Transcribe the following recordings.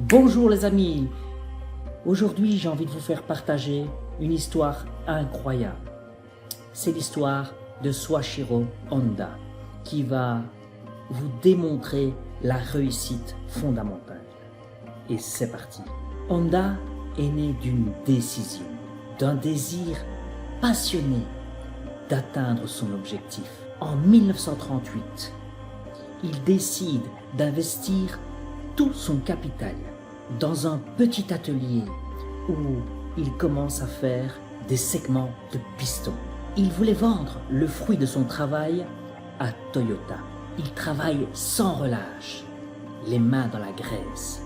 Bonjour les amis, aujourd'hui j'ai envie de vous faire partager une histoire incroyable. C'est l'histoire de Soichiro Honda qui va vous démontrer la réussite fondamentale. Et c'est parti. Honda est né d'une décision, d'un désir passionné d'atteindre son objectif. En 1938, il décide d'investir tout son capital dans un petit atelier où il commence à faire des segments de piston. Il voulait vendre le fruit de son travail à Toyota. Il travaille sans relâche, les mains dans la graisse.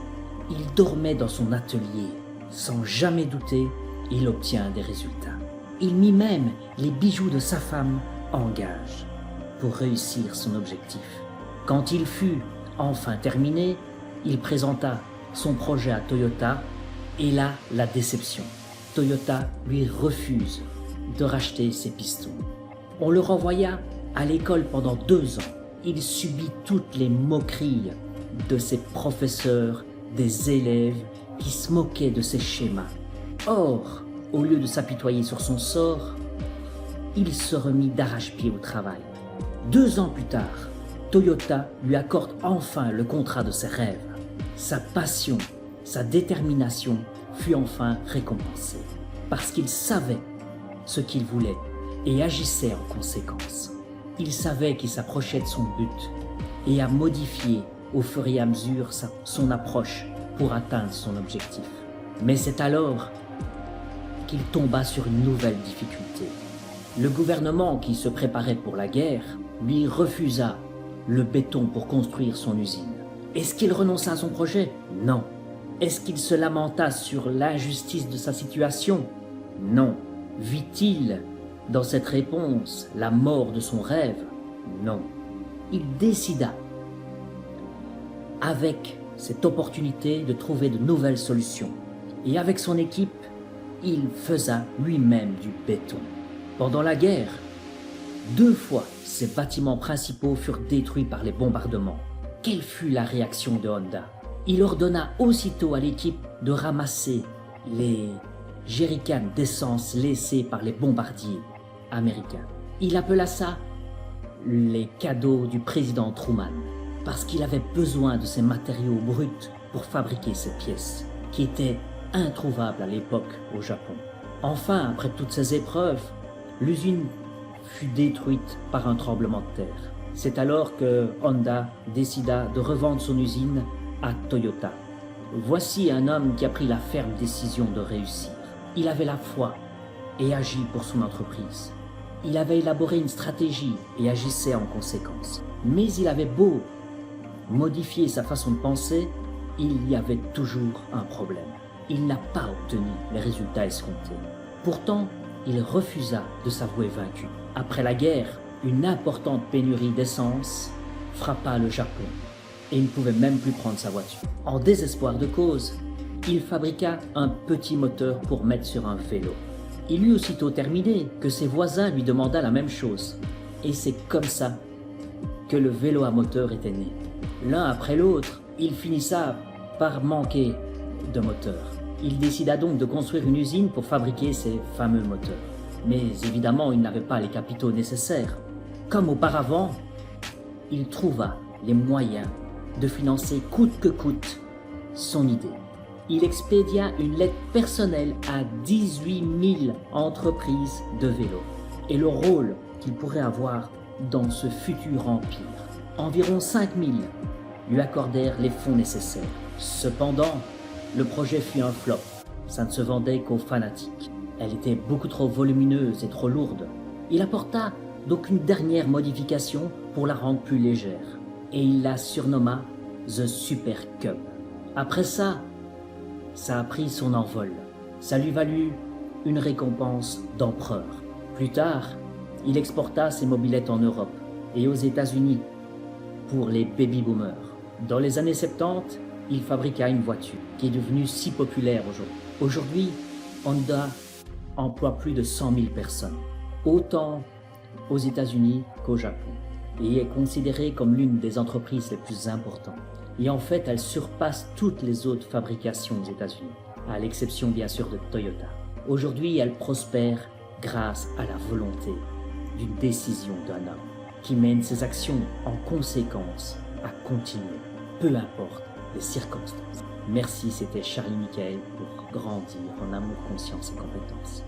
Il dormait dans son atelier. Sans jamais douter, il obtient des résultats. Il mit même les bijoux de sa femme en gage pour réussir son objectif. Quand il fut enfin terminé, il présenta son projet à Toyota et là, la déception. Toyota lui refuse de racheter ses pistons. On le renvoya à l'école pendant 2 ans. Il subit toutes les moqueries de ses professeurs, des élèves qui se moquaient de ses schémas. Or, au lieu de s'apitoyer sur son sort, il se remit d'arrache-pied au travail. 2 ans plus tard, Toyota lui accorde enfin le contrat de ses rêves. Sa passion, sa détermination fut enfin récompensée parce qu'il savait ce qu'il voulait et agissait en conséquence. Il savait qu'il s'approchait de son but et a modifié au fur et à mesure son approche pour atteindre son objectif. Mais c'est alors qu'il tomba sur une nouvelle difficulté. Le gouvernement qui se préparait pour la guerre lui refusa le béton pour construire son usine. Est-ce qu'il renonça à son projet? Non. Est-ce qu'il se lamenta sur l'injustice de sa situation? Non. Vit-il dans cette réponse la mort de son rêve? Non. Il décida, avec cette opportunité, de trouver de nouvelles solutions. Et avec son équipe, il faisa lui-même du béton. Pendant la guerre, 2 fois, ses bâtiments principaux furent détruits par les bombardements. Quelle fut la réaction de Honda? Il ordonna aussitôt à l'équipe de ramasser les jerrycans d'essence laissés par les bombardiers américains. Il appela ça les cadeaux du président Truman, parce qu'il avait besoin de ces matériaux bruts pour fabriquer ces pièces, qui étaient introuvables à l'époque au Japon. Enfin, après toutes ces épreuves, l'usine fut détruite par un tremblement de terre. C'est alors que Honda décida de revendre son usine à Toyota. Voici un homme qui a pris la ferme décision de réussir. Il avait la foi et agit pour son entreprise. Il avait élaboré une stratégie et agissait en conséquence. Mais il avait beau modifier sa façon de penser, il y avait toujours un problème. Il n'a pas obtenu les résultats escomptés. Pourtant, il refusa de s'avouer vaincu. Après la guerre, une importante pénurie d'essence frappa le Japon et il ne pouvait même plus prendre sa voiture. En désespoir de cause, il fabriqua un petit moteur pour mettre sur un vélo. Il eut aussitôt terminé que ses voisins lui demanda la même chose. Et c'est comme ça que le vélo à moteur était né. L'un après l'autre, il finissa par manquer de moteur. Il décida donc de construire une usine pour fabriquer ces fameux moteurs. Mais évidemment, il n'avait pas les capitaux nécessaires. Comme auparavant, il trouva les moyens de financer coûte que coûte son idée. Il expédia une lettre personnelle à 18 000 entreprises de vélos et le rôle qu'il pourrait avoir dans ce futur empire. Environ 5 000 lui accordèrent les fonds nécessaires. Cependant, le projet fut un flop. Ça ne se vendait qu'aux fanatiques. Elle était beaucoup trop volumineuse et trop lourde. Il apporta donc une dernière modification pour la rendre plus légère. Et il la surnomma The Super Cub. Après ça a pris son envol. Ça lui valut une récompense d'empereur. Plus tard, il exporta ses mobylettes en Europe et aux États-Unis pour les baby-boomers. Dans les années 70, il fabriqua une voiture qui est devenue si populaire aujourd'hui. Aujourd'hui, Honda emploie plus de 100 000 personnes, autant aux États-Unis qu'au Japon, et est considéré comme l'une des entreprises les plus importantes. Et en fait, elle surpasse toutes les autres fabrications aux États-Unis, à l'exception bien sûr de Toyota. Aujourd'hui, elle prospère grâce à la volonté d'une décision d'un homme qui mène ses actions en conséquence à continuer, peu importe les circonstances. Merci, c'était Charlie Michael pour grandir en amour, conscience et compétence.